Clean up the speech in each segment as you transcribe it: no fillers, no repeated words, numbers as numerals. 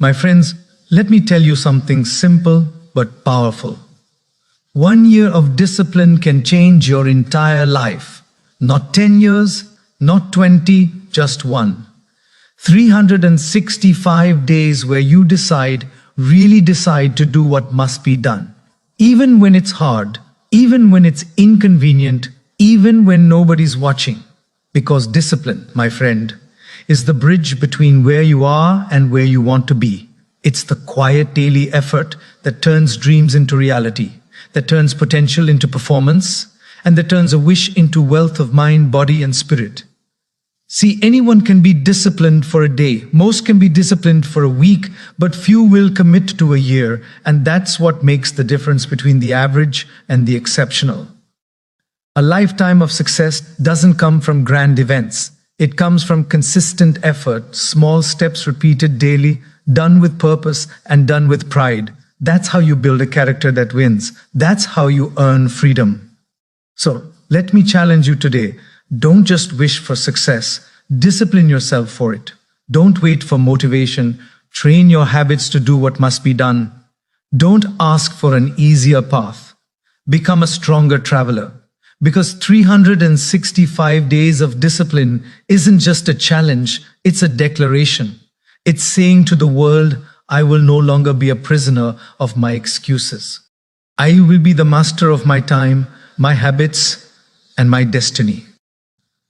My friends, let me tell you something simple but powerful. 1 year of discipline can change your entire life. Not 10 years, not 20, just one. 365 days where you really decide to do what must be done. Even when it's hard, even when it's inconvenient, even when nobody's watching. Because discipline, my friend, is the bridge between where you are and where you want to be. It's the quiet daily effort that turns dreams into reality, that turns potential into performance, and that turns a wish into wealth of mind, body, and spirit. See, anyone can be disciplined for a day. Most can be disciplined for a week, but few will commit to a year, and that's what makes the difference between the average and the exceptional. A lifetime of success doesn't come from grand events. It comes from consistent effort, small steps repeated daily, done with purpose and done with pride. That's how you build a character that wins. That's how you earn freedom. So, let me challenge you today. Don't just wish for success. Discipline yourself for it. Don't wait for motivation. Train your habits to do what must be done. Don't ask for an easier path. Become a stronger traveler. Because 365 days of discipline isn't just a challenge, it's a declaration. It's saying to the world, I will no longer be a prisoner of my excuses. I will be the master of my time, my habits, and my destiny.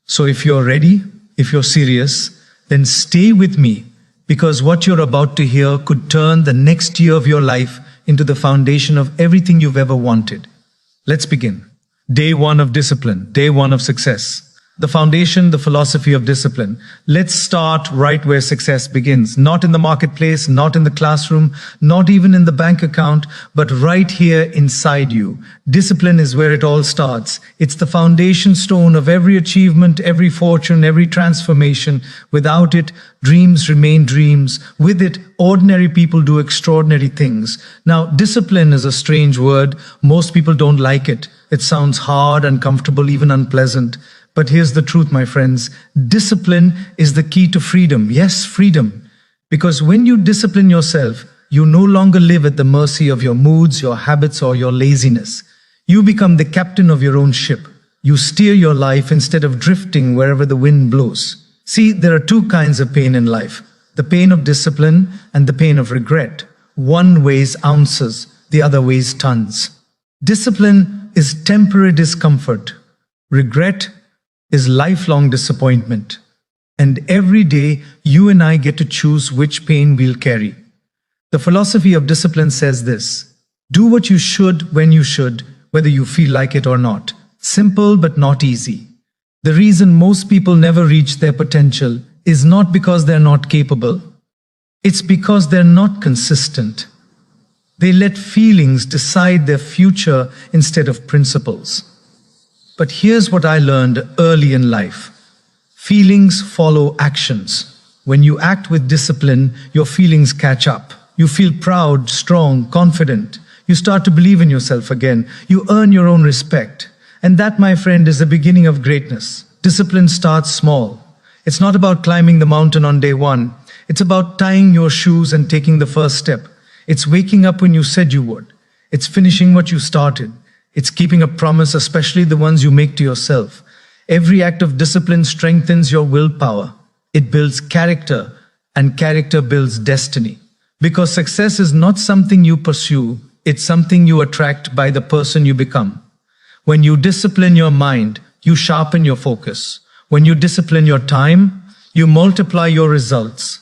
So if you're ready, if you're serious, then stay with me, because what you're about to hear could turn the next year of your life into the foundation of everything you've ever wanted. Let's begin. Day one of discipline, day one of success. The foundation, the philosophy of discipline. Let's start right where success begins. Not in the marketplace, not in the classroom, not even in the bank account, but right here inside you. Discipline is where it all starts. It's the foundation stone of every achievement, every fortune, every transformation. Without it, dreams remain dreams. With it, ordinary people do extraordinary things. Now, discipline is a strange word. Most people don't like it. It sounds hard, uncomfortable, even unpleasant. But here's the truth, my friends. Discipline is the key to freedom. Yes, freedom. Because when you discipline yourself, you no longer live at the mercy of your moods, your habits, or your laziness. You become the captain of your own ship. You steer your life instead of drifting wherever the wind blows. See, there are two kinds of pain in life. The pain of discipline and the pain of regret. One weighs ounces, the other weighs tons. Discipline is temporary discomfort. Regret is lifelong disappointment. And every day, you and I get to choose which pain we'll carry. The philosophy of discipline says this: do what you should when you should, whether you feel like it or not. Simple but not easy. The reason most people never reach their potential is not because they're not capable. It's because they're not consistent. They let feelings decide their future instead of principles. But here's what I learned early in life. Feelings follow actions. When you act with discipline, your feelings catch up. You feel proud, strong, confident. You start to believe in yourself again. You earn your own respect. And that, my friend, is the beginning of greatness. Discipline starts small. It's not about climbing the mountain on day one. It's about tying your shoes and taking the first step. It's waking up when you said you would. It's finishing what you started. It's keeping a promise, especially the ones you make to yourself. Every act of discipline strengthens your willpower. It builds character, and character builds destiny. Because success is not something you pursue, it's something you attract by the person you become. When you discipline your mind, you sharpen your focus. When you discipline your time, you multiply your results.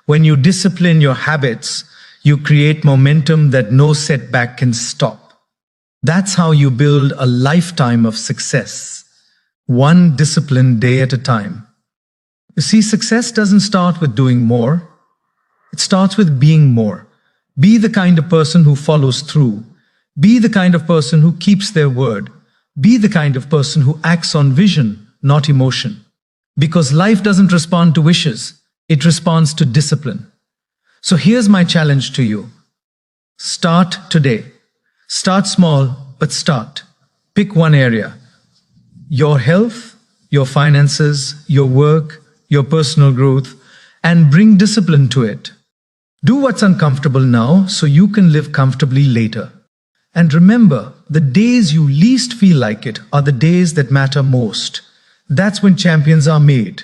When you discipline your habits, you create momentum that no setback can stop. That's how you build a lifetime of success, one disciplined day at a time. You see, success doesn't start with doing more. It starts with being more. Be the kind of person who follows through. Be the kind of person who keeps their word. Be the kind of person who acts on vision, not emotion. Because life doesn't respond to wishes, it responds to discipline. So here's my challenge to you. Start today. Start small, but start. Pick one area. Your health, your finances, your work, your personal growth, and bring discipline to it. Do what's uncomfortable now so you can live comfortably later. And remember, the days you least feel like it are the days that matter most. That's when champions are made.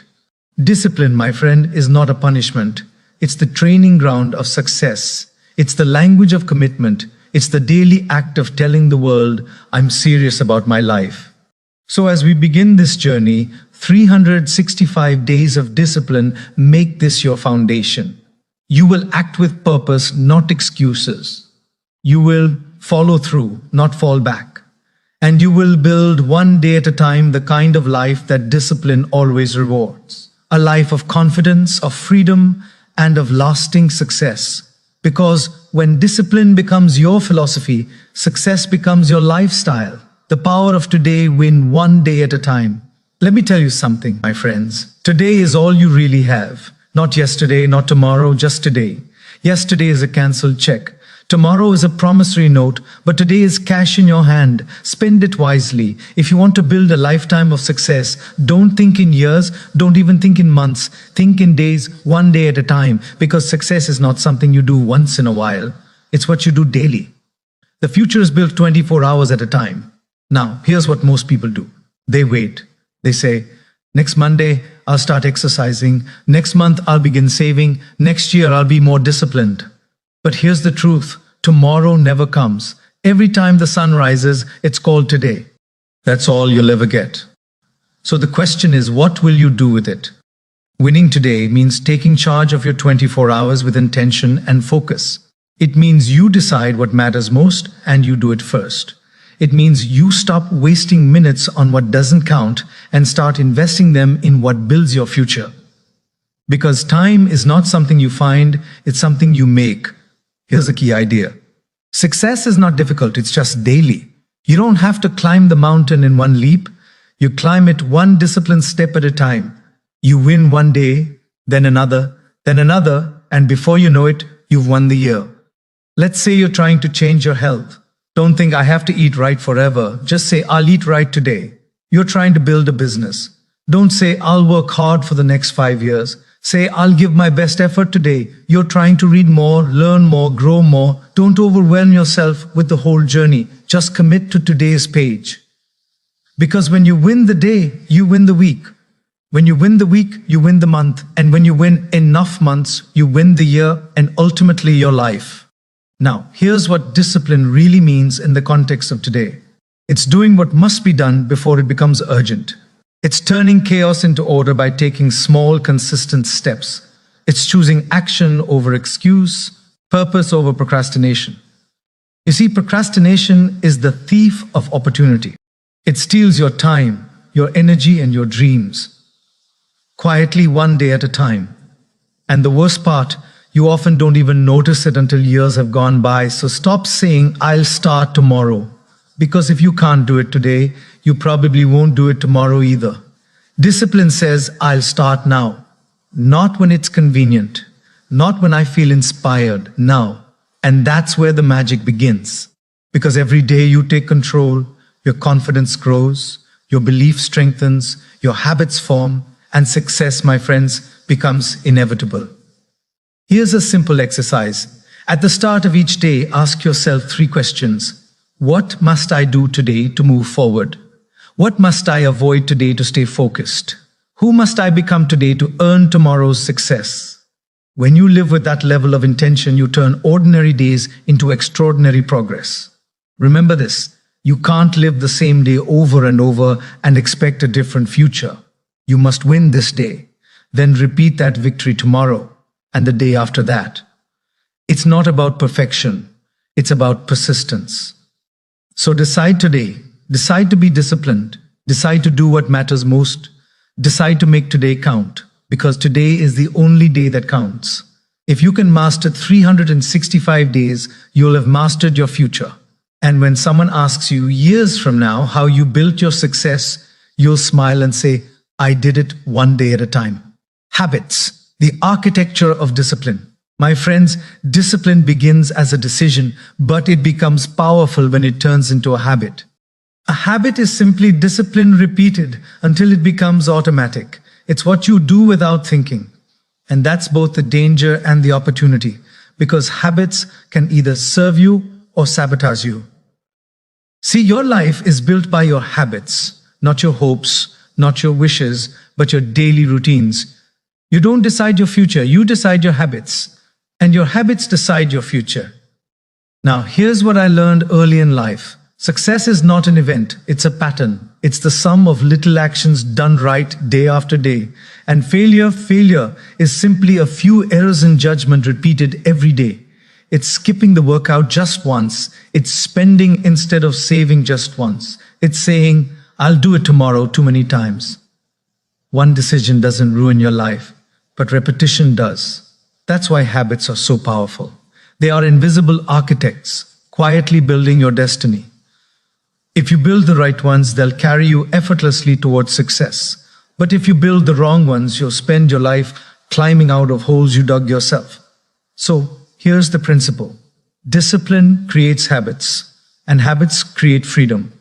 Discipline, my friend, is not a punishment. It's the training ground of success. It's the language of commitment. It's the daily act of telling the world, I'm serious about my life. So as we begin this journey, 365 days of discipline, make this your foundation. You will act with purpose, not excuses. You will follow through, not fall back. And you will build one day at a time the kind of life that discipline always rewards. A life of confidence, of freedom, and of lasting success. Because when discipline becomes your philosophy, success becomes your lifestyle. The power of today, win one day at a time. Let me tell you something, my friends. Today is all you really have. Not yesterday, not tomorrow, just today. Yesterday is a cancelled check. Tomorrow is a promissory note, but today is cash in your hand. Spend it wisely. If you want to build a lifetime of success, don't think in years, don't even think in months. Think in days, one day at a time, because success is not something you do once in a while. It's what you do daily. The future is built 24 hours at a time. Now, here's what most people do. They wait. They say, next Monday, I'll start exercising. Next month, I'll begin saving. Next year, I'll be more disciplined. But here's the truth. Tomorrow never comes. Every time the sun rises, it's called today. That's all you'll ever get. So the question is, what will you do with it? Winning today means taking charge of your 24 hours with intention and focus. It means you decide what matters most and you do it first. It means you stop wasting minutes on what doesn't count and start investing them in what builds your future. Because time is not something you find, it's something you make. Here's a key idea. Success is not difficult, it's just daily. You don't have to climb the mountain in one leap. You climb it one disciplined step at a time. You win one day, then another, and before you know it, you've won the year. Let's say you're trying to change your health. Don't think I have to eat right forever. Just say, I'll eat right today. You're trying to build a business. Don't say, I'll work hard for the next 5 years. Say, I'll give my best effort today. You're trying to read more, learn more, grow more. Don't overwhelm yourself with the whole journey. Just commit to today's page. Because when you win the day, you win the week. When you win the week, you win the month. And when you win enough months, you win the year and ultimately your life. Now, here's what discipline really means in the context of today. It's doing what must be done before it becomes urgent. It's turning chaos into order by taking small, consistent steps. It's choosing action over excuse, purpose over procrastination. You see, procrastination is the thief of opportunity. It steals your time, your energy, and your dreams. Quietly, one day at a time. And the worst part, you often don't even notice it until years have gone by. So stop saying, I'll start tomorrow. Because if you can't do it today, you probably won't do it tomorrow either. Discipline says, I'll start now. Not when it's convenient. Not when I feel inspired. Now. And that's where the magic begins. Because every day you take control, your confidence grows, your belief strengthens, your habits form, and success, my friends, becomes inevitable. Here's a simple exercise. At the start of each day, ask yourself 3 questions. What must I do today to move forward? What must I avoid today to stay focused? Who must I become today to earn tomorrow's success? When you live with that level of intention, you turn ordinary days into extraordinary progress. Remember this, you can't live the same day over and over and expect a different future. You must win this day, then repeat that victory tomorrow and the day after that. It's not about perfection, it's about persistence. So decide today, decide to be disciplined, decide to do what matters most, decide to make today count, because today is the only day that counts. If you can master 365 days, you'll have mastered your future. And when someone asks you years from now how you built your success, you'll smile and say, I did it one day at a time. Habits. The architecture of discipline. My friends, discipline begins as a decision, but it becomes powerful when it turns into a habit. A habit is simply discipline repeated until it becomes automatic. It's what you do without thinking. And that's both the danger and the opportunity. because habits can either serve you or sabotage you. See, your life is built by your habits, not your hopes, not your wishes, but your daily routines. You don't decide your future, you decide your habits, and your habits decide your future. Now, here's what I learned early in life. Success is not an event, it's a pattern. It's the sum of little actions done right day after day. And failure is simply a few errors in judgment repeated every day. It's skipping the workout just once. It's spending instead of saving just once. It's saying, I'll do it tomorrow too many times. One decision doesn't ruin your life, but repetition does. That's why habits are so powerful. They are invisible architects, quietly building your destiny. If you build the right ones, they'll carry you effortlessly towards success. But if you build the wrong ones, you'll spend your life climbing out of holes you dug yourself. So, here's the principle. Discipline creates habits, and habits create freedom.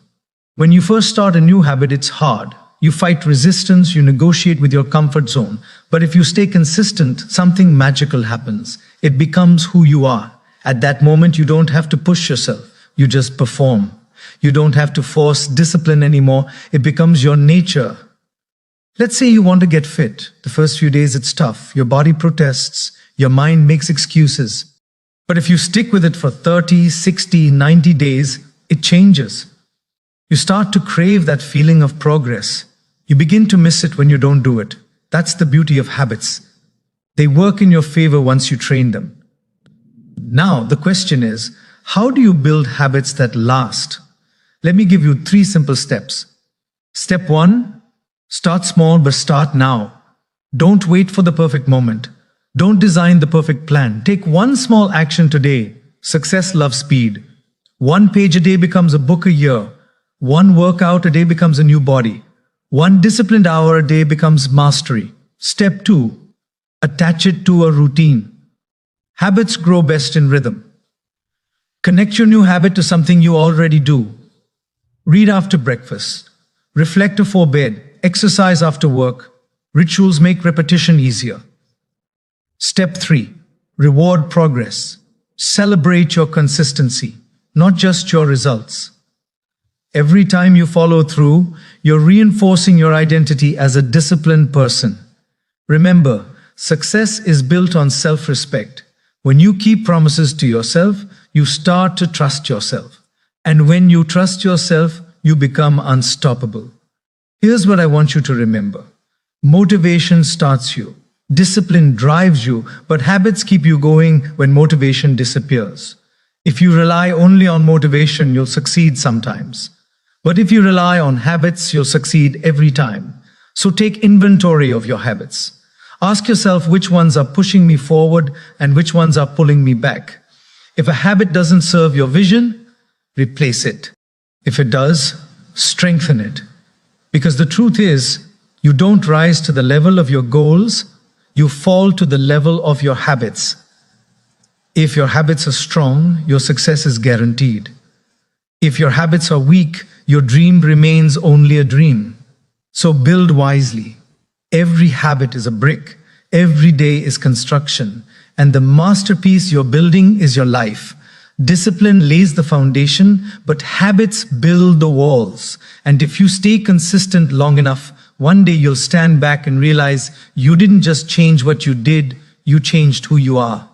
When you first start a new habit, it's hard. You fight resistance, you negotiate with your comfort zone. But if you stay consistent, something magical happens. It becomes who you are. At that moment, you don't have to push yourself. You just perform. You don't have to force discipline anymore. It becomes your nature. Let's say you want to get fit. The first few days it's tough. Your body protests. Your mind makes excuses. But if you stick with it for 30, 60, 90 days, it changes. You start to crave that feeling of progress. You begin to miss it when you don't do it. That's the beauty of habits. They work in your favor once you train them. Now, the question is, how do you build habits that last? Let me give you 3 simple steps. Step 1, start small but start now. Don't wait for the perfect moment. Don't design the perfect plan. Take one small action today. Success loves speed. 1 page a day becomes a book a year. 1 workout a day becomes a new body. 1 disciplined hour a day becomes mastery. Step 2, attach it to a routine. Habits grow best in rhythm. Connect your new habit to something you already do. Read after breakfast. Reflect before bed. Exercise after work. Rituals make repetition easier. Step 3. Reward progress. Celebrate your consistency, not just your results. Every time you follow through, you're reinforcing your identity as a disciplined person. Remember, success is built on self-respect. When you keep promises to yourself, you start to trust yourself. And when you trust yourself, you become unstoppable. Here's what I want you to remember. Motivation starts you. Discipline drives you, but habits keep you going when motivation disappears. If you rely only on motivation, you'll succeed sometimes. But if you rely on habits, you'll succeed every time. So take inventory of your habits. Ask yourself which ones are pushing me forward and which ones are pulling me back. If a habit doesn't serve your vision, replace it. If it does, strengthen it. Because the truth is, you don't rise to the level of your goals, you fall to the level of your habits. If your habits are strong, your success is guaranteed. If your habits are weak, your dream remains only a dream. So build wisely. Every habit is a brick. Every day is construction. And the masterpiece you're building is your life. Discipline lays the foundation, but habits build the walls. And if you stay consistent long enough, one day you'll stand back and realize you didn't just change what you did, you changed who you are.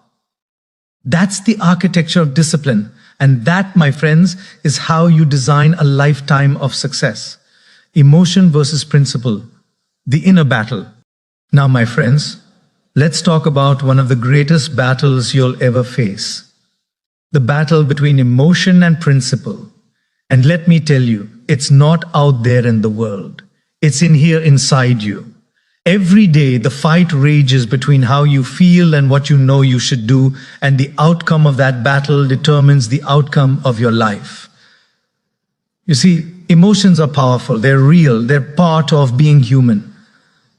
That's the architecture of discipline. And that, my friends, is how you design a lifetime of success. Emotion versus principle. The inner battle. Now, my friends, let's talk about one of the greatest battles you'll ever face. The battle between emotion and principle. And let me tell you, it's not out there in the world. It's in here inside you. Every day, the fight rages between how you feel and what you know you should do, and the outcome of that battle determines the outcome of your life. You see, emotions are powerful, they're real, they're part of being human.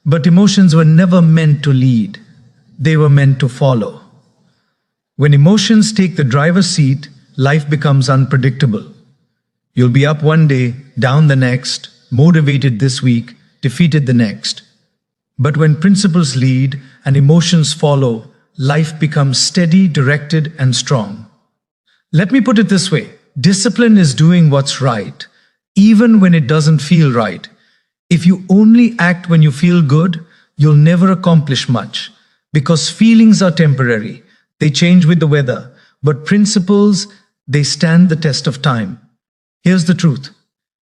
But emotions were never meant to lead, they were meant to follow. When emotions take the driver's seat, life becomes unpredictable. You'll be up one day, down the next, motivated this week, defeated the next. But when principles lead and emotions follow, life becomes steady, directed, and strong. Let me put it this way: discipline is doing what's right, even when it doesn't feel right. If you only act when you feel good, you'll never accomplish much, because feelings are temporary. They change with the weather, but principles, they stand the test of time. Here's the truth: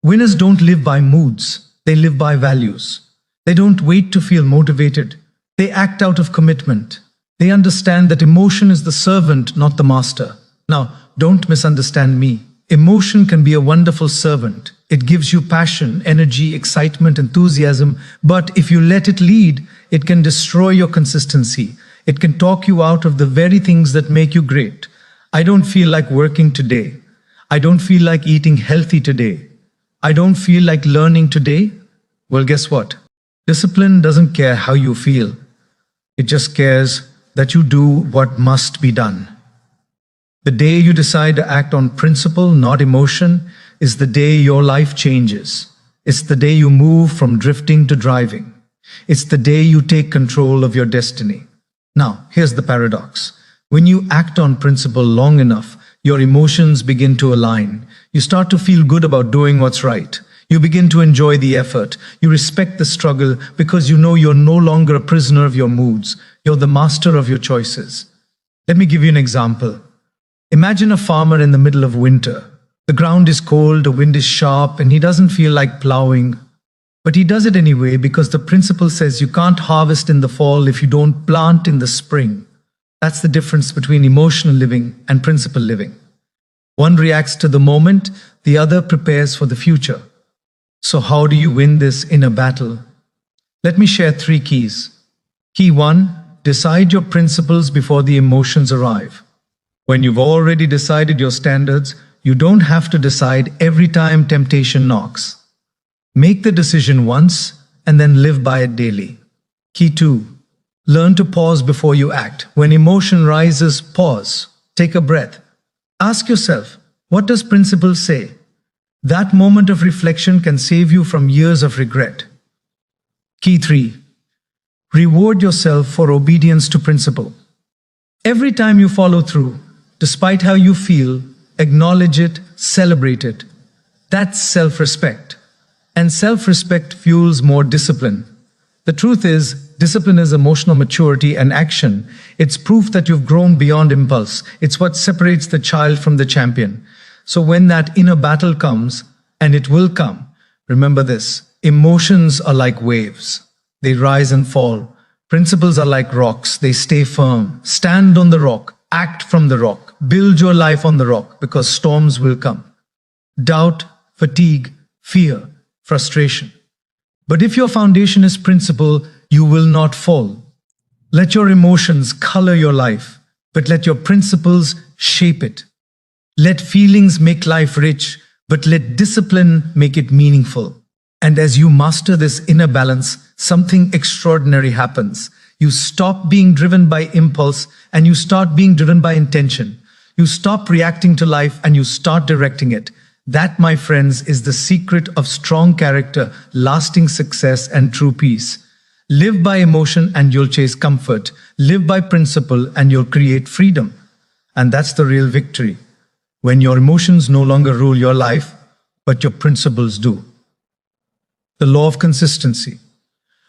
winners don't live by moods, they live by values. They don't wait to feel motivated, they act out of commitment. They understand that emotion is the servant, not the master. Now, don't misunderstand me. Emotion can be a wonderful servant. It gives you passion, energy, excitement, enthusiasm. But if you let it lead, it can destroy your consistency. It can talk you out of the very things that make you great. I don't feel like working today. I don't feel like eating healthy today. I don't feel like learning today. Well, guess what? Discipline doesn't care how you feel. It just cares that you do what must be done. The day you decide to act on principle, not emotion, is the day your life changes. It's the day you move from drifting to driving. It's the day you take control of your destiny. Now, here's the paradox. When you act on principle long enough, your emotions begin to align. You start to feel good about doing what's right. You begin to enjoy the effort. You respect the struggle because you know you're no longer a prisoner of your moods. You're the master of your choices. Let me give you an example. Imagine a farmer in the middle of winter. The ground is cold, the wind is sharp, and he doesn't feel like plowing. But he does it anyway because the principle says you can't harvest in the fall if you don't plant in the spring. That's the difference between emotional living and principle living. One reacts to the moment, the other prepares for the future. So how do you win this inner battle? Let me share 3 keys. Key 1, decide your principles before the emotions arrive. When you've already decided your standards, you don't have to decide every time temptation knocks. Make the decision once and then live by it daily. Key 2, learn to pause before you act. When emotion rises, pause. Take a breath. Ask yourself, what does principle say? That moment of reflection can save you from years of regret. Key 3, reward yourself for obedience to principle. Every time you follow through, despite how you feel, acknowledge it, celebrate it. That's self-respect. And self-respect fuels more discipline. The truth is, discipline is emotional maturity and action. It's proof that you've grown beyond impulse. It's what separates the child from the champion. So when that inner battle comes, and it will come, remember this: emotions are like waves. They rise and fall. Principles are like rocks. They stay firm. Stand on the rock. Act from the rock. Build your life on the rock, because storms will come. Doubt, fatigue, fear, frustration. But if your foundation is principle, you will not fall. Let your emotions color your life, but let your principles shape it. Let feelings make life rich, but let discipline make it meaningful. And as you master this inner balance, something extraordinary happens. You stop being driven by impulse and you start being driven by intention. You stop reacting to life and you start directing it. That, my friends, is the secret of strong character, lasting success, and true peace. Live by emotion and you'll chase comfort. Live by principle and you'll create freedom. And that's the real victory. When your emotions no longer rule your life, but your principles do. The law of consistency.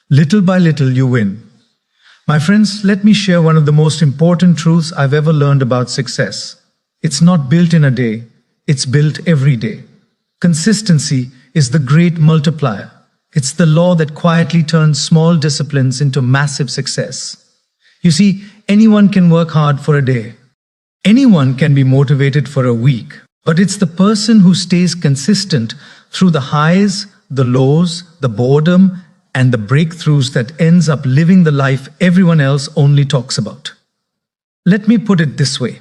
Little by little you win. My friends, let me share one of the most important truths I've ever learned about success. It's not built in a day, it's built every day. Consistency is the great multiplier. It's the law that quietly turns small disciplines into massive success. You see, anyone can work hard for a day. Anyone can be motivated for a week. But it's the person who stays consistent through the highs, the lows, the boredom, and the breakthroughs that ends up living the life everyone else only talks about. Let me put it this way.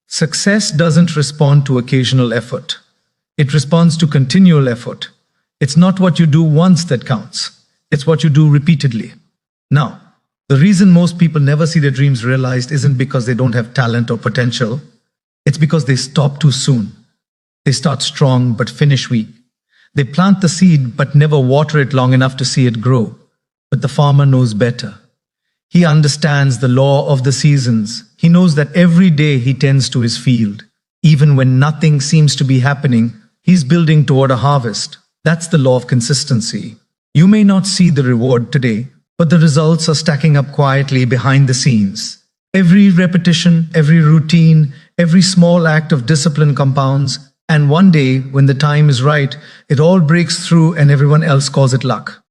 Success doesn't respond to occasional effort. It responds to continual effort. It's not what you do once that counts. It's what you do repeatedly. Now, the reason most people never see their dreams realized isn't because they don't have talent or potential. It's because they stop too soon. They start strong but finish weak. They plant the seed but never water it long enough to see it grow. But the farmer knows better. He understands the law of the seasons. He knows that every day he tends to his field. Even when nothing seems to be happening, he's building toward a harvest. That's the law of consistency. You may not see the reward today, but the results are stacking up quietly behind the scenes. Every repetition, every routine, every small act of discipline compounds, and one day, when the time is right, it all breaks through and everyone else calls it luck.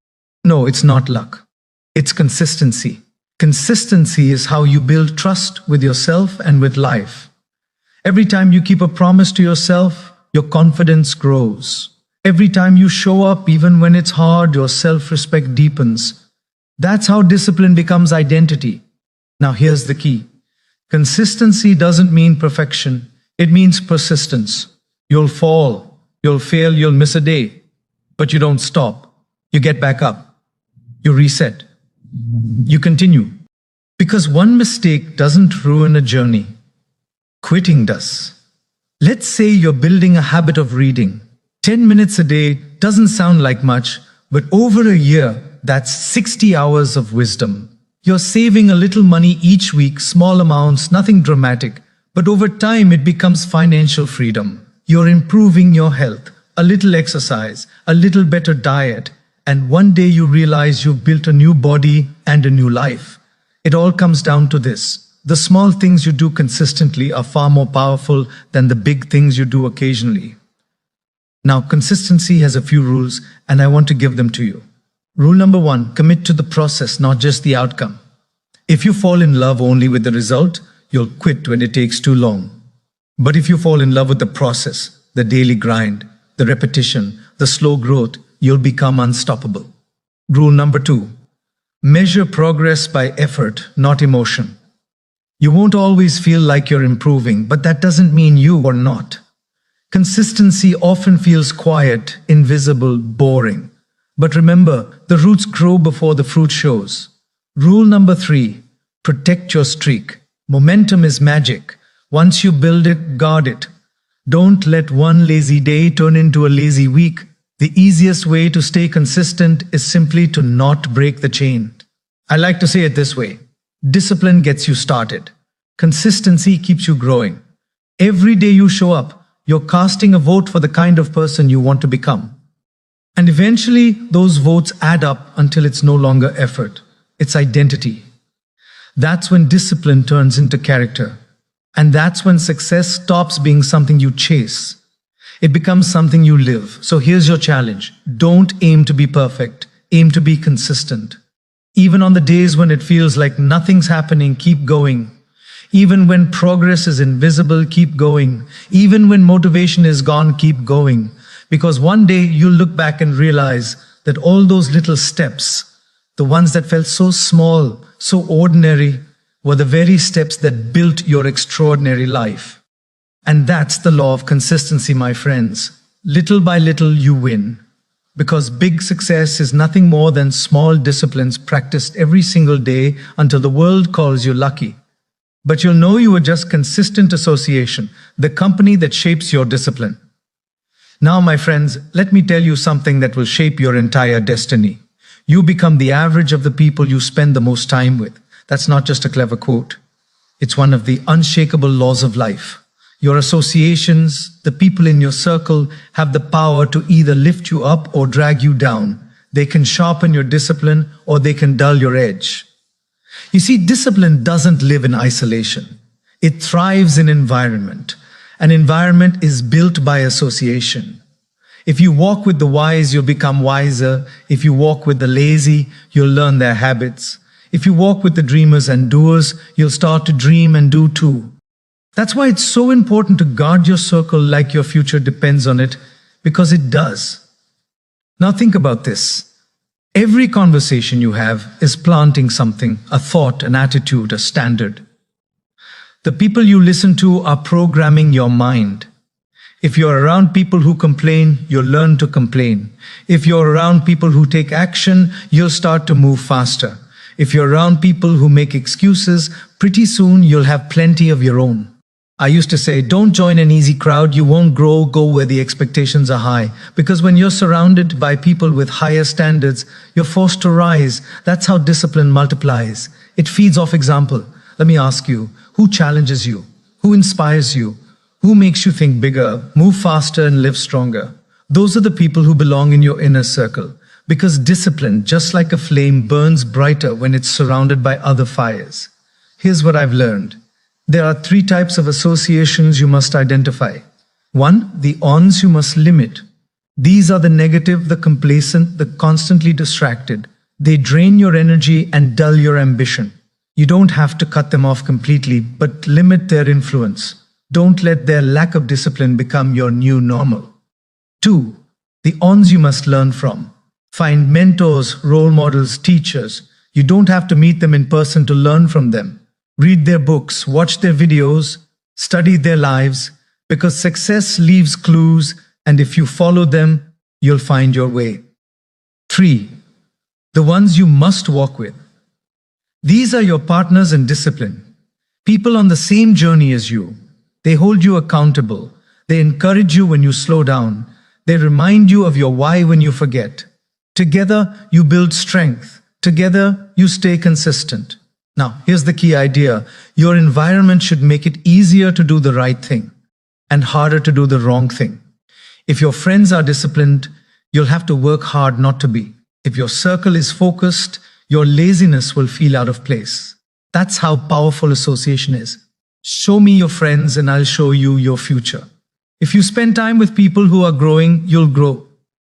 No, it's not luck. It's consistency. Consistency is how you build trust with yourself and with life. Every time you keep a promise to yourself, your confidence grows. Every time you show up, even when it's hard, your self-respect deepens. That's how discipline becomes identity. Now here's the key. Consistency doesn't mean perfection. It means persistence. You'll fall, you'll fail, you'll miss a day. But you don't stop. You get back up. You reset. You continue. Because one mistake doesn't ruin a journey. Quitting does. Let's say you're building a habit of reading. 10 minutes a day doesn't sound like much, but over a year, that's 60 hours of wisdom. You're saving a little money each week, small amounts, nothing dramatic, but over time it becomes financial freedom. You're improving your health, a little exercise, a little better diet, and one day you realize you've built a new body and a new life. It all comes down to this. The small things you do consistently are far more powerful than the big things you do occasionally. Now, consistency has a few rules, and I want to give them to you. Rule number 1, commit to the process, not just the outcome. If you fall in love only with the result, you'll quit when it takes too long. But if you fall in love with the process, the daily grind, the repetition, the slow growth, you'll become unstoppable. Rule number 2, measure progress by effort, not emotion. You won't always feel like you're improving, but that doesn't mean you are not. Consistency often feels quiet, invisible, boring. But remember, the roots grow before the fruit shows. Rule number 3, protect your streak. Momentum is magic. Once you build it, guard it. Don't let one lazy day turn into a lazy week. The easiest way to stay consistent is simply to not break the chain. I like to say it this way. Discipline gets you started. Consistency keeps you growing. Every day you show up, you're casting a vote for the kind of person you want to become. And eventually, those votes add up until it's no longer effort. It's identity. That's when discipline turns into character. And that's when success stops being something you chase. It becomes something you live. So here's your challenge. Don't aim to be perfect. Aim to be consistent. Even on the days when it feels like nothing's happening, keep going. Even when progress is invisible, keep going. Even when motivation is gone, keep going. Because one day you'll look back and realize that all those little steps, the ones that felt so small, so ordinary, were the very steps that built your extraordinary life. And that's the law of consistency, my friends. Little by little you win. Because big success is nothing more than small disciplines practiced every single day until the world calls you lucky. But you'll know you were just consistent association, the company that shapes your discipline. Now, my friends, let me tell you something that will shape your entire destiny. You become the average of the people you spend the most time with. That's not just a clever quote. It's one of the unshakable laws of life. Your associations, the people in your circle, have the power to either lift you up or drag you down. They can sharpen your discipline or they can dull your edge. You see, discipline doesn't live in isolation. It thrives in environment. An environment is built by association. If you walk with the wise, you'll become wiser. If you walk with the lazy, you'll learn their habits. If you walk with the dreamers and doers, you'll start to dream and do too. That's why it's so important to guard your circle like your future depends on it, because it does. Now think about this. Every conversation you have is planting something, a thought, an attitude, a standard. The people you listen to are programming your mind. If you're around people who complain, you'll learn to complain. If you're around people who take action, you'll start to move faster. If you're around people who make excuses, pretty soon you'll have plenty of your own. I used to say, don't join an easy crowd, you won't grow, go where the expectations are high. Because when you're surrounded by people with higher standards, you're forced to rise. That's how discipline multiplies. It feeds off example. Let me ask you, who challenges you? Who inspires you? Who makes you think bigger, move faster, and live stronger? Those are the people who belong in your inner circle. Because discipline, just like a flame, burns brighter when it's surrounded by other fires. Here's what I've learned. There are 3 types of associations you must identify. 1, the ons you must limit. These are the negative, the complacent, the constantly distracted. They drain your energy and dull your ambition. You don't have to cut them off completely, but limit their influence. Don't let their lack of discipline become your new normal. 2, the ons you must learn from. Find mentors, role models, teachers. You don't have to meet them in person to learn from them. Read their books, watch their videos, study their lives, because success leaves clues, and if you follow them, you'll find your way. 3, the ones you must walk with. These are your partners in discipline. People on the same journey as you. They hold you accountable. They encourage you when you slow down. They remind you of your why when you forget. Together, you build strength. Together, you stay consistent. Now, here's the key idea. Your environment should make it easier to do the right thing and harder to do the wrong thing. If your friends are disciplined, you'll have to work hard not to be. If your circle is focused, your laziness will feel out of place. That's how powerful association is. Show me your friends and I'll show you your future. If you spend time with people who are growing, you'll grow.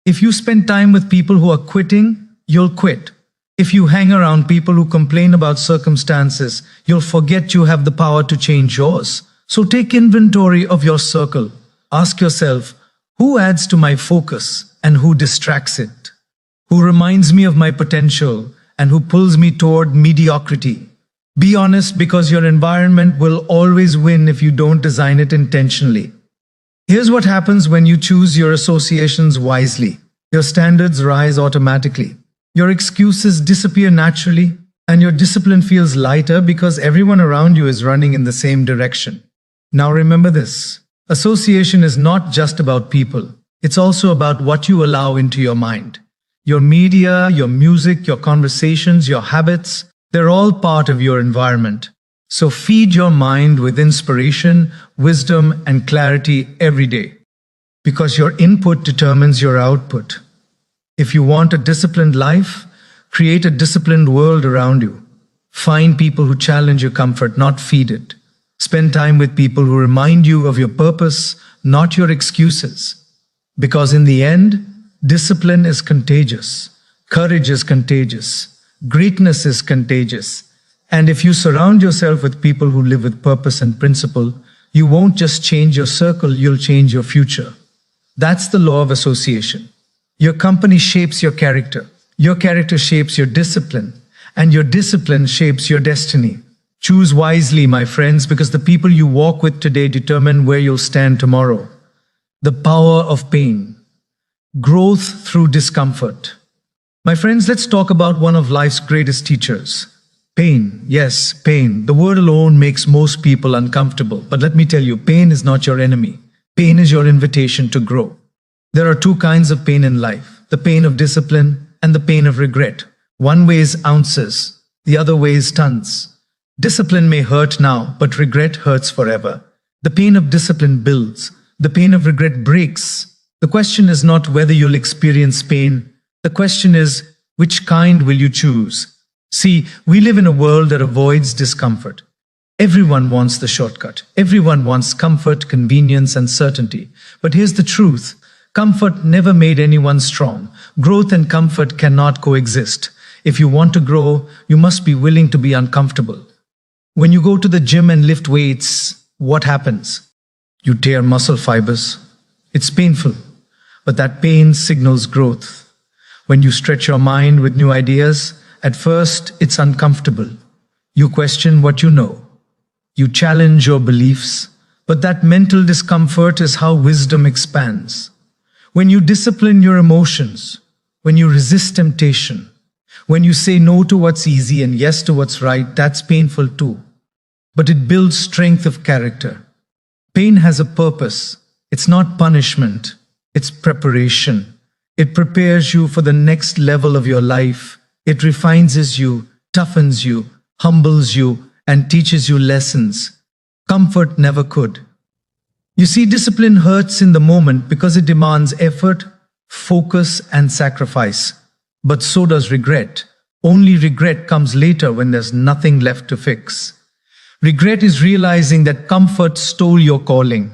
If you spend time with people who are quitting, you'll quit. If you hang around people who complain about circumstances, you'll forget you have the power to change yours. So take inventory of your circle. Ask yourself, who adds to my focus and who distracts it? Who reminds me of my potential and who pulls me toward mediocrity? Be honest, because your environment will always win if you don't design it intentionally. Here's what happens when you choose your associations wisely. Your standards rise automatically. Your excuses disappear naturally, and your discipline feels lighter because everyone around you is running in the same direction. Now remember this. Association is not just about people. It's also about what you allow into your mind. Your media, your music, your conversations, your habits, they're all part of your environment. So feed your mind with inspiration, wisdom, and clarity every day. Because your input determines your output. If you want a disciplined life, create a disciplined world around you. Find people who challenge your comfort, not feed it. Spend time with people who remind you of your purpose, not your excuses. Because in the end, discipline is contagious. Courage is contagious. Greatness is contagious. And if you surround yourself with people who live with purpose and principle, you won't just change your circle, you'll change your future. That's the law of association. Your company shapes your character shapes your discipline, and your discipline shapes your destiny. Choose wisely, my friends, because the people you walk with today determine where you'll stand tomorrow. The power of pain. Growth through discomfort. My friends, let's talk about one of life's greatest teachers. Pain. Yes, pain. The word alone makes most people uncomfortable. But let me tell you, pain is not your enemy. Pain is your invitation to grow. There are 2 kinds of pain in life. The pain of discipline and the pain of regret. One weighs ounces, the other weighs tons. Discipline may hurt now, but regret hurts forever. The pain of discipline builds. The pain of regret breaks. The question is not whether you'll experience pain. The question is, which kind will you choose? See, we live in a world that avoids discomfort. Everyone wants the shortcut. Everyone wants comfort, convenience, and certainty. But here's the truth. Comfort never made anyone strong. Growth and comfort cannot coexist. If you want to grow, you must be willing to be uncomfortable. When you go to the gym and lift weights, what happens? You tear muscle fibers. It's painful, but that pain signals growth. When you stretch your mind with new ideas, at first it's uncomfortable. You question what you know. You challenge your beliefs, but that mental discomfort is how wisdom expands. When you discipline your emotions, when you resist temptation, when you say no to what's easy and yes to what's right, that's painful too. But it builds strength of character. Pain has a purpose. It's not punishment. It's preparation. It prepares you for the next level of your life. It refines you, toughens you, humbles you, and teaches you lessons comfort never could. You see, discipline hurts in the moment because it demands effort, focus, and sacrifice. But so does regret. Only regret comes later when there's nothing left to fix. Regret is realizing that comfort stole your calling.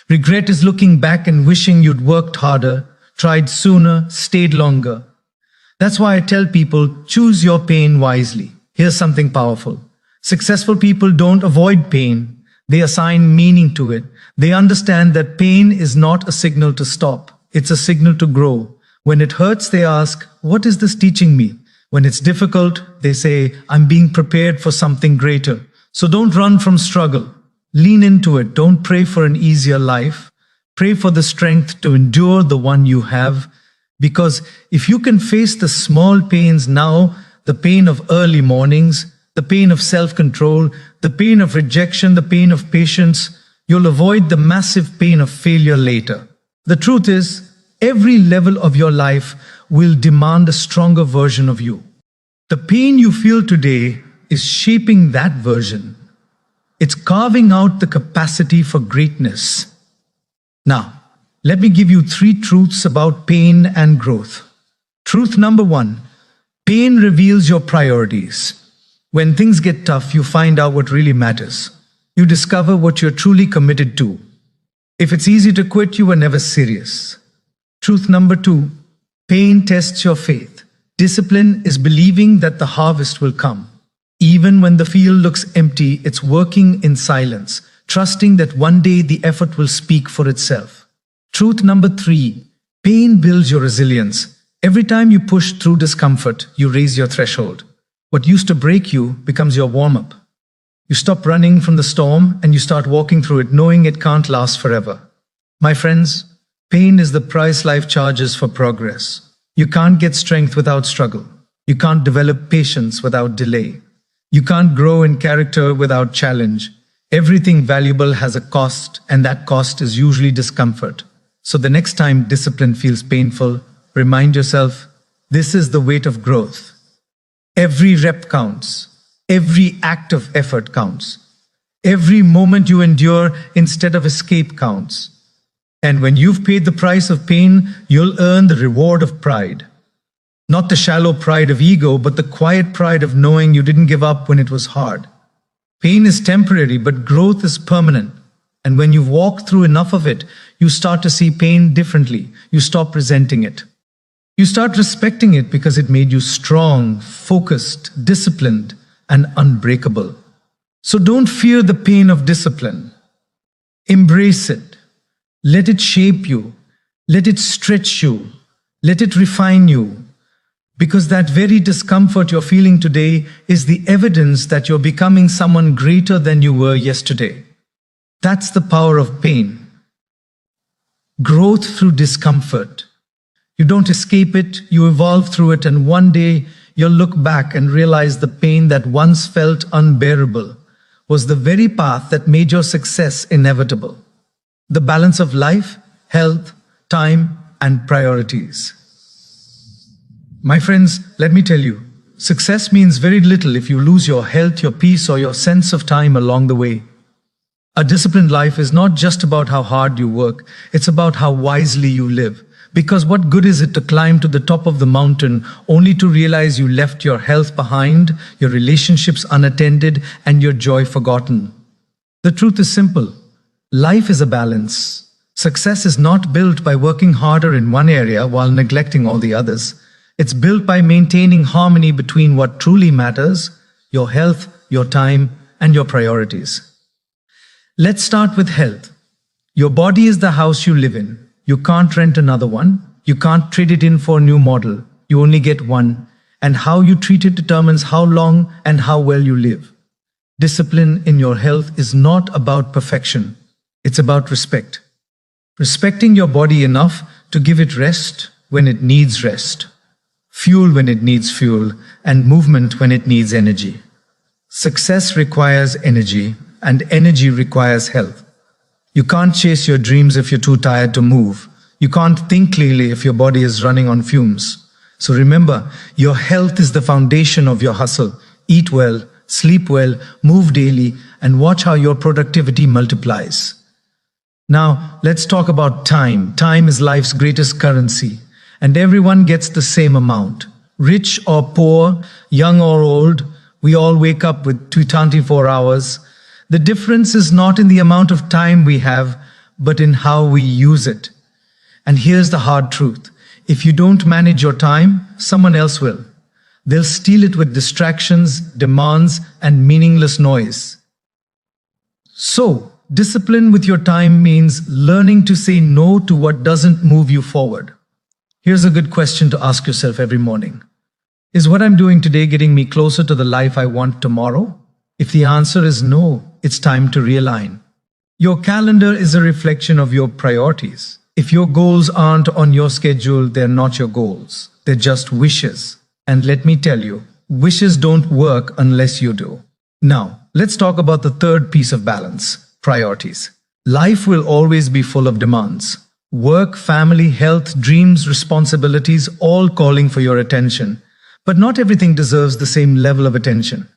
Regret is looking back and wishing you'd worked harder, tried sooner, stayed longer. That's why I tell people, choose your pain wisely. Here's something powerful. Successful people don't avoid pain. They assign meaning to it. They understand that pain is not a signal to stop. It's a signal to grow. When it hurts, they ask, what is this teaching me? When it's difficult, they say, I'm being prepared for something greater. So don't run from struggle. Lean into it. Don't pray for an easier life. Pray for the strength to endure the one you have. Because if you can face the small pains now, the pain of early mornings, the pain of self-control, the pain of rejection, the pain of patience, you'll avoid the massive pain of failure later. The truth is, every level of your life will demand a stronger version of you. The pain you feel today is shaping that version. It's carving out the capacity for greatness. Now, let me give you 3 truths about pain and growth. Truth number 1, pain reveals your priorities. When things get tough, you find out what really matters. You discover what you're truly committed to. If it's easy to quit, you were never serious. Truth number 2, pain tests your faith. Discipline is believing that the harvest will come. Even when the field looks empty, it's working in silence, trusting that one day the effort will speak for itself. Truth number 3, pain builds your resilience. Every time you push through discomfort, you raise your threshold. What used to break you becomes your warm-up. You stop running from the storm and you start walking through it, knowing it can't last forever. My friends, pain is the price life charges for progress. You can't get strength without struggle. You can't develop patience without delay. You can't grow in character without challenge. Everything valuable has a cost, and that cost is usually discomfort. So the next time discipline feels painful, remind yourself, this is the weight of growth. Every rep counts. Every act of effort counts. Every moment you endure instead of escape counts. And when you've paid the price of pain, you'll earn the reward of pride. Not the shallow pride of ego, but the quiet pride of knowing you didn't give up when it was hard. Pain is temporary, but growth is permanent. And when you've walked through enough of it, you start to see pain differently. You stop resenting it. You start respecting it because it made you strong, focused, disciplined, and unbreakable. So don't fear the pain of discipline. Embrace it. Let it shape you. Let it stretch you. Let it refine you. Because that very discomfort you're feeling today is the evidence that you're becoming someone greater than you were yesterday. That's the power of pain. Growth through discomfort. You don't escape it, you evolve through it, and one day you'll look back and realize the pain that once felt unbearable was the very path that made your success inevitable. The balance of life, health, time, and priorities. My friends, let me tell you, success means very little if you lose your health, your peace, or your sense of time along the way. A disciplined life is not just about how hard you work, it's about how wisely you live. Because what good is it to climb to the top of the mountain only to realize you left your health behind, your relationships unattended, and your joy forgotten? The truth is simple. Life is a balance. Success is not built by working harder in one area while neglecting all the others. It's built by maintaining harmony between what truly matters, your health, your time, and your priorities. Let's start with health. Your body is the house you live in. You can't rent another one. You can't trade it in for a new model. You only get one. And how you treat it determines how long and how well you live. Discipline in your health is not about perfection. It's about respect. Respecting your body enough to give it rest when it needs rest, fuel when it needs fuel, and movement when it needs energy. Success requires energy, and energy requires health. You can't chase your dreams if you're too tired to move. You can't think clearly if your body is running on fumes. So remember, your health is the foundation of your hustle. Eat well, sleep well, move daily, and watch how your productivity multiplies. Now, let's talk about time. Time is life's greatest currency, and everyone gets the same amount. Rich or poor, young or old, we all wake up with 24 hours. The difference is not in the amount of time we have, but in how we use it. And here's the hard truth. If you don't manage your time, someone else will. They'll steal it with distractions, demands, and meaningless noise. So, discipline with your time means learning to say no to what doesn't move you forward. Here's a good question to ask yourself every morning. Is what I'm doing today getting me closer to the life I want tomorrow? If the answer is no, it's time to realign. Your calendar is a reflection of your priorities. If your goals aren't on your schedule, they're not your goals. They're just wishes. And let me tell you, wishes don't work unless you do. Now, let's talk about the third piece of balance: priorities. Life will always be full of demands. Work, family, health, dreams, responsibilities, all calling for your attention. But not everything deserves the same level of attention.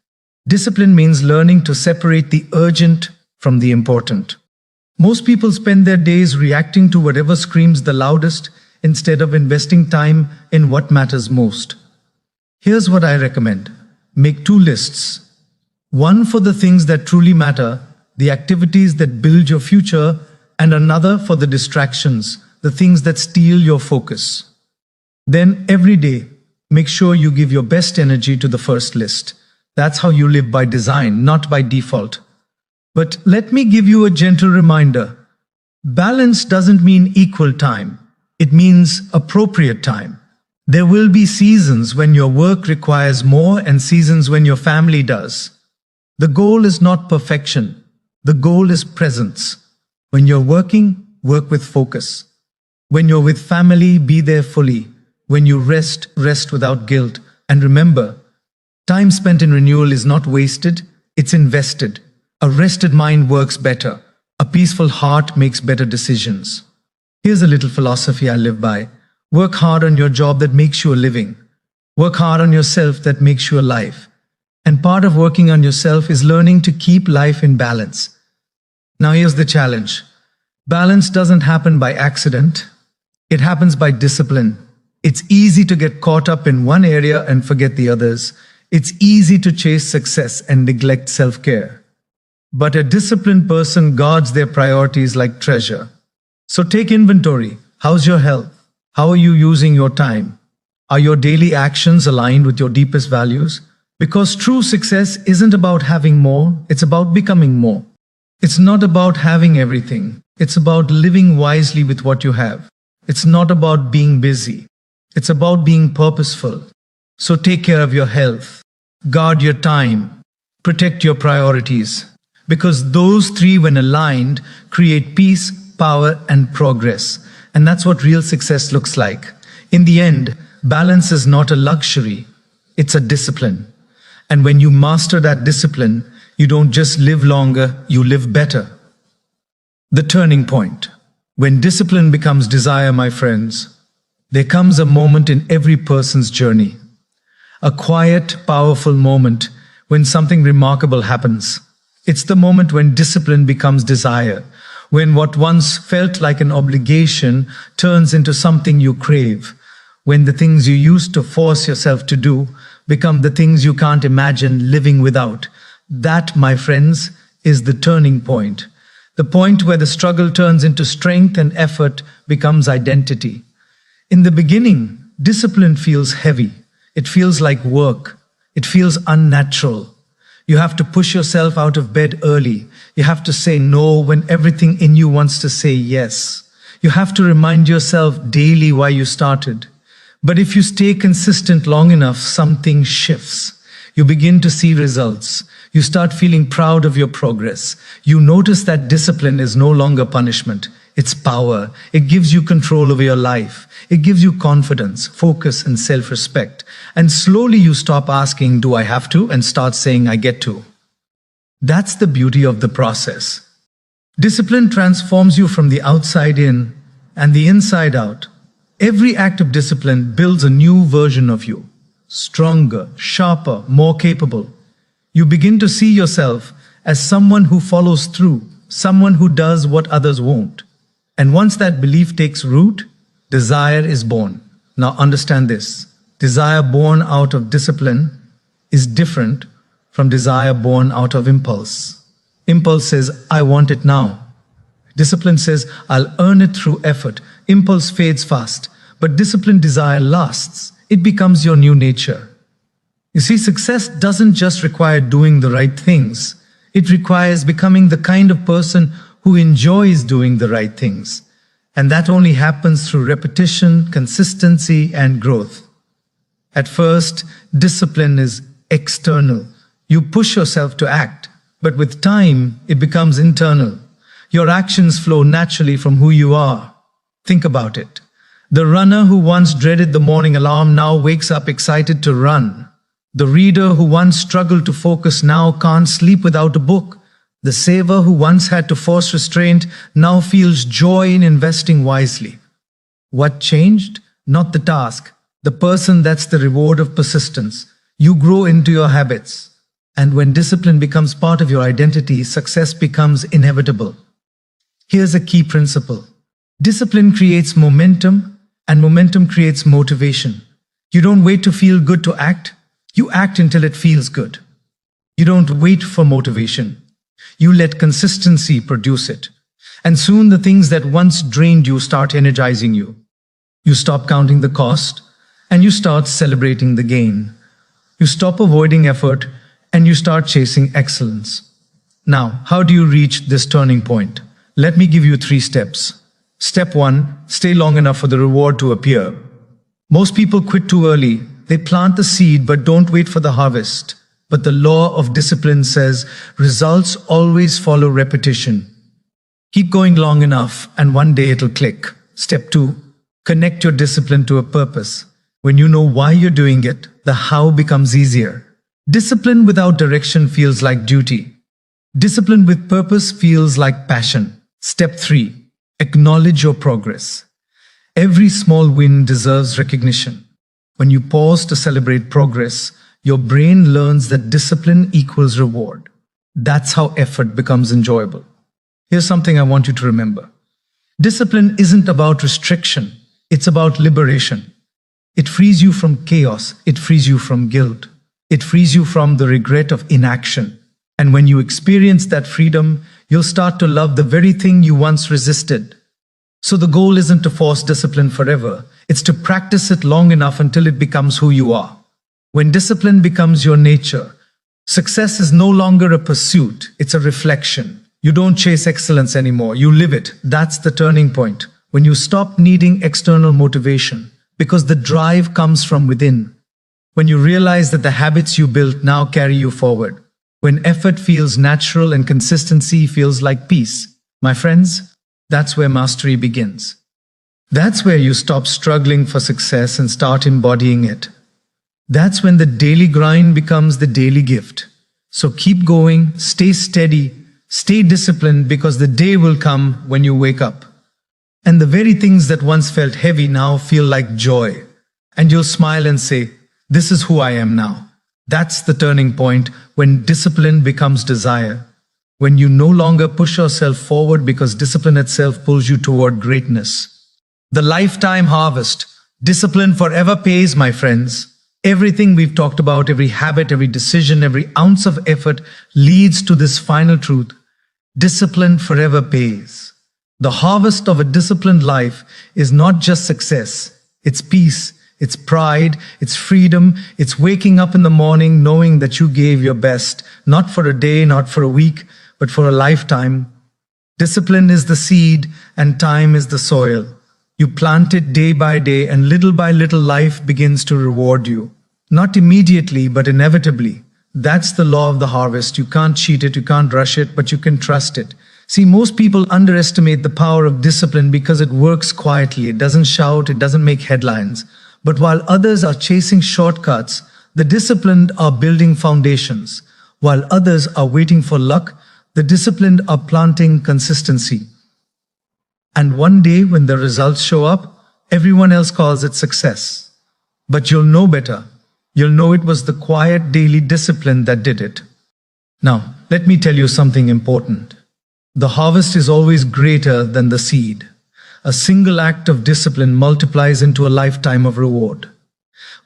Discipline means learning to separate the urgent from the important. Most people spend their days reacting to whatever screams the loudest instead of investing time in what matters most. Here's what I recommend. Make 2 lists. One for the things that truly matter, the activities that build your future, and another for the distractions, the things that steal your focus. Then every day, make sure you give your best energy to the first list. That's how you live by design, not by default. But let me give you a gentle reminder. Balance doesn't mean equal time. It means appropriate time. There will be seasons when your work requires more and seasons when your family does. The goal is not perfection. The goal is presence. When you're working, work with focus. When you're with family, be there fully. When you rest, rest without guilt. And remember, time spent in renewal is not wasted, it's invested. A rested mind works better. A peaceful heart makes better decisions. Here's a little philosophy I live by. Work hard on your job that makes you a living. Work hard on yourself that makes you alive. And part of working on yourself is learning to keep life in balance. Now here's the challenge. Balance doesn't happen by accident. It happens by discipline. It's easy to get caught up in one area and forget the others. It's easy to chase success and neglect self-care. But a disciplined person guards their priorities like treasure. So take inventory. How's your health? How are you using your time? Are your daily actions aligned with your deepest values? Because true success isn't about having more, it's about becoming more. It's not about having everything. It's about living wisely with what you have. It's not about being busy. It's about being purposeful. So take care of your health. Guard your time. Protect your priorities. Because those 3, when aligned, create peace, power, and progress. And that's what real success looks like. In the end, balance is not a luxury. It's a discipline. And when you master that discipline, you don't just live longer, you live better. The turning point. When discipline becomes desire, my friends, there comes a moment in every person's journey. A quiet, powerful moment when something remarkable happens. It's the moment when discipline becomes desire, when what once felt like an obligation turns into something you crave, when the things you used to force yourself to do become the things you can't imagine living without. That, my friends, is the turning point. The point where the struggle turns into strength and effort becomes identity. In the beginning, discipline feels heavy. It feels like work. It feels unnatural. You have to push yourself out of bed early. You have to say no when everything in you wants to say yes. You have to remind yourself daily why you started. But if you stay consistent long enough, something shifts. You begin to see results. You start feeling proud of your progress. You notice that discipline is no longer punishment. It's power. It gives you control over your life. It gives you confidence, focus, and self-respect. And slowly you stop asking, do I have to? And start saying, I get to. That's the beauty of the process. Discipline transforms you from the outside in and the inside out. Every act of discipline builds a new version of you. Stronger, sharper, more capable. You begin to see yourself as someone who follows through, someone who does what others won't. And once that belief takes root, desire is born. Now understand this. Desire born out of discipline is different from desire born out of impulse. Impulse says, I want it now. Discipline says, I'll earn it through effort. Impulse fades fast, but disciplined desire lasts. It becomes your new nature. You see, success doesn't just require doing the right things. It requires becoming the kind of person who enjoys doing the right things. And that only happens through repetition, consistency, and growth. At first, discipline is external. You push yourself to act, but with time, it becomes internal. Your actions flow naturally from who you are. Think about it. The runner who once dreaded the morning alarm now wakes up excited to run. The reader who once struggled to focus now can't sleep without a book. The saver who once had to force restraint now feels joy in investing wisely. What changed? Not the task. The person. That's the reward of persistence. You grow into your habits. And when discipline becomes part of your identity, success becomes inevitable. Here's a key principle. Discipline creates momentum, and momentum creates motivation. You don't wait to feel good to act. You act until it feels good. You don't wait for motivation. You let consistency produce it. And soon the things that once drained you start energizing you. You stop counting the cost, and you start celebrating the gain. You stop avoiding effort, and you start chasing excellence. Now, how do you reach this turning point? Let me give you 3 steps. Step 1, stay long enough for the reward to appear. Most people quit too early. They plant the seed but don't wait for the harvest. But the law of discipline says results always follow repetition. Keep going long enough and one day it'll click. Step 2, connect your discipline to a purpose. When you know why you're doing it, the how becomes easier. Discipline without direction feels like duty. Discipline with purpose feels like passion. Step 3, acknowledge your progress. Every small win deserves recognition. When you pause to celebrate progress, your brain learns that discipline equals reward. That's how effort becomes enjoyable. Here's something I want you to remember. Discipline isn't about restriction, it's about liberation. It frees you from chaos, it frees you from guilt, it frees you from the regret of inaction. And when you experience that freedom, you'll start to love the very thing you once resisted. So the goal isn't to force discipline forever, it's to practice it long enough until it becomes who you are. When discipline becomes your nature, success is no longer a pursuit, it's a reflection. You don't chase excellence anymore, you live it. That's the turning point. When you stop needing external motivation, because the drive comes from within. When you realize that the habits you built now carry you forward. When effort feels natural and consistency feels like peace. My friends, that's where mastery begins. That's where you stop struggling for success and start embodying it. That's when the daily grind becomes the daily gift. So keep going, stay steady, stay disciplined, because the day will come when you wake up. And the very things that once felt heavy now feel like joy. And you'll smile and say, this is who I am now. That's the turning point when discipline becomes desire. When you no longer push yourself forward because discipline itself pulls you toward greatness. The lifetime harvest. Discipline forever pays, my friends. Everything we've talked about, every habit, every decision, every ounce of effort leads to this final truth. Discipline forever pays. The harvest of a disciplined life is not just success, it's peace, it's pride, it's freedom, it's waking up in the morning knowing that you gave your best, not for a day, not for a week, but for a lifetime. Discipline is the seed and time is the soil. You plant it day by day and little by little life begins to reward you. Not immediately, but inevitably. That's the law of the harvest. You can't cheat it, you can't rush it, but you can trust it. See, most people underestimate the power of discipline because it works quietly. It doesn't shout, it doesn't make headlines. But while others are chasing shortcuts, the disciplined are building foundations. While others are waiting for luck, the disciplined are planting consistency. And one day when the results show up, everyone else calls it success. But you'll know better. You'll know it was the quiet daily discipline that did it. Now, let me tell you something important. The harvest is always greater than the seed. A single act of discipline multiplies into a lifetime of reward.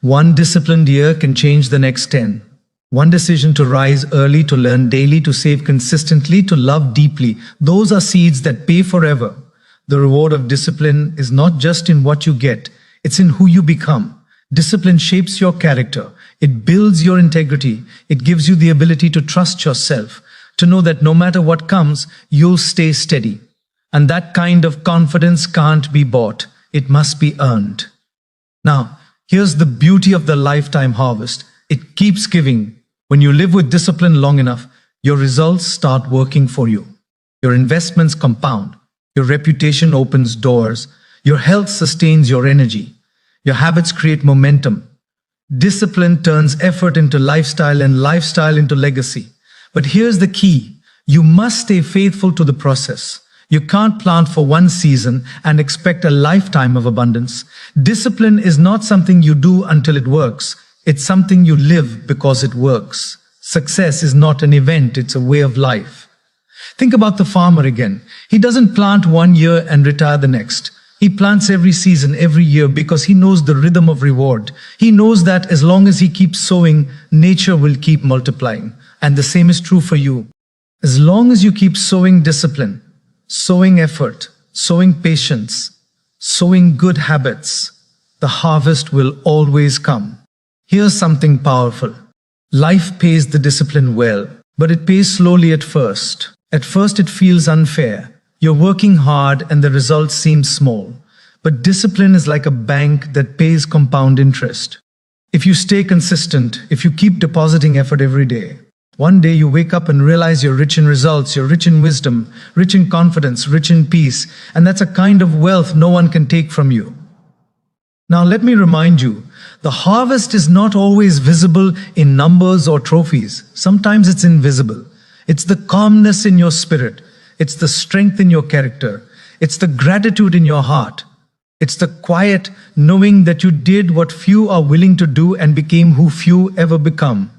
One disciplined year can change the next 10. One decision to rise early, to learn daily, to save consistently, to love deeply. Those are seeds that pay forever. The reward of discipline is not just in what you get, it's in who you become. Discipline shapes your character. It builds your integrity. It gives you the ability to trust yourself, to know that no matter what comes, you'll stay steady. And that kind of confidence can't be bought. It must be earned. Now, here's the beauty of the lifetime harvest. It keeps giving. When you live with discipline long enough, your results start working for you. Your investments compound. Your reputation opens doors. Your health sustains your energy. Your habits create momentum. Discipline turns effort into lifestyle and lifestyle into legacy. But here's the key. You must stay faithful to the process. You can't plant for one season and expect a lifetime of abundance. Discipline is not something you do until it works. It's something you live because it works. Success is not an event, it's a way of life. Think about the farmer again. He doesn't plant one year and retire the next. He plants every season, every year, because he knows the rhythm of reward. He knows that as long as he keeps sowing, nature will keep multiplying. And the same is true for you. As long as you keep sowing discipline, sowing effort, sowing patience, sowing good habits, the harvest will always come. Here's something powerful. Life pays the discipline well, but it pays slowly at first. At first it feels unfair. You're working hard and the results seem small. But discipline is like a bank that pays compound interest. If you stay consistent, if you keep depositing effort every day, one day you wake up and realize you're rich in results, you're rich in wisdom, rich in confidence, rich in peace, and that's a kind of wealth no one can take from you. Now let me remind you, the harvest is not always visible in numbers or trophies. Sometimes it's invisible. It's the calmness in your spirit. It's the strength in your character. It's the gratitude in your heart. It's the quiet knowing that you did what few are willing to do and became who few ever become.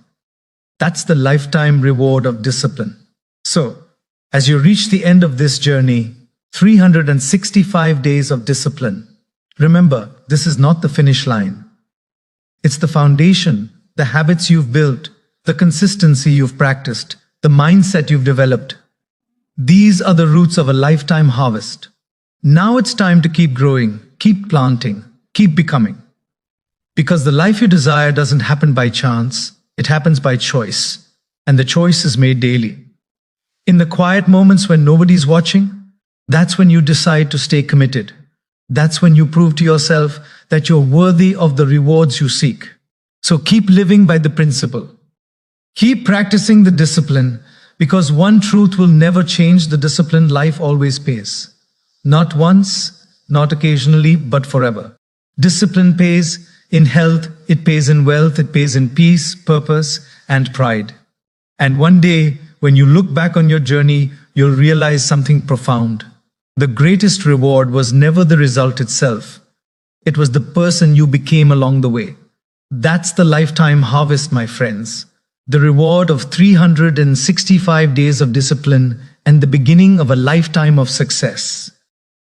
That's the lifetime reward of discipline. So, as you reach the end of this journey, 365 days of discipline, remember, this is not the finish line. It's the foundation, the habits you've built, the consistency you've practiced, the mindset you've developed. These are the roots of a lifetime harvest. Now it's time to keep growing, keep planting, keep becoming. Because the life you desire doesn't happen by chance, it happens by choice. And the choice is made daily. In the quiet moments when nobody's watching, that's when you decide to stay committed. That's when you prove to yourself that you're worthy of the rewards you seek. So keep living by the principle. Keep practicing the discipline, because one truth will never change: the disciplined life always pays. Not once, not occasionally, but forever. Discipline pays in health, it pays in wealth, it pays in peace, purpose, and pride. And one day, when you look back on your journey, you'll realize something profound. The greatest reward was never the result itself. It was the person you became along the way. That's the lifetime harvest, my friends. The reward of 365 days of discipline and the beginning of a lifetime of success.